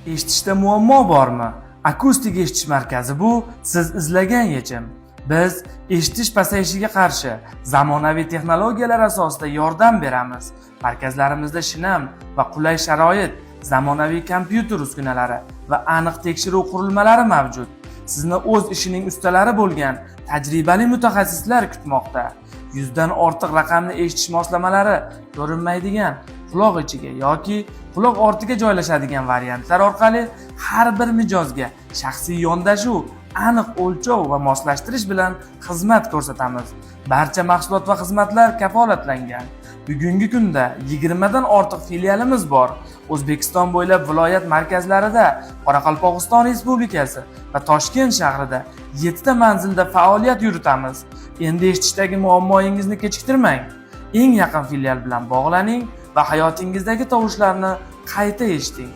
Eshitishda muammo bormi? Akustik eshitish markazi bu siz izlagan yechim. Biz eshitish pasayishiga qarshi zamonaviy texnologiyalar asosida yordam beramiz. Markazlarimizda shinam va qulay sharoit, zamonaviy kompyuter uskunalari va aniq tekshiruv qurilmalari mavjud. Sizni o'z ishining ustalari bo'lgan tajribali mutaxassislar kutmoqda. 100 dan ortiq raqamli eshitish moslamalari, ko'rinmaydigan quloq ichiga yoki quloq ortiga joylashadigan variantlar orqali har bir mijozga shaxsiy yondashuv, aniq o'lchov va moslashtirish bilan xizmat ko'rsatamiz. Barcha mahsulot va xizmatlar kafolatlangan. Bugungi kunda 20 dan ortiq filialimiz bor. O'zbekiston bo'ylab viloyat markazlarida, Qoraqalpog'iston Respublikasi va Toshkent shahrida 7 ta manzilda faoliyat yuritamiz. Endi eshitishdagi muammoingizni kechiktirmang. Eng yaqin filial bilan bog'laning va hayotingizdagi tovushlarni qayta eshiting.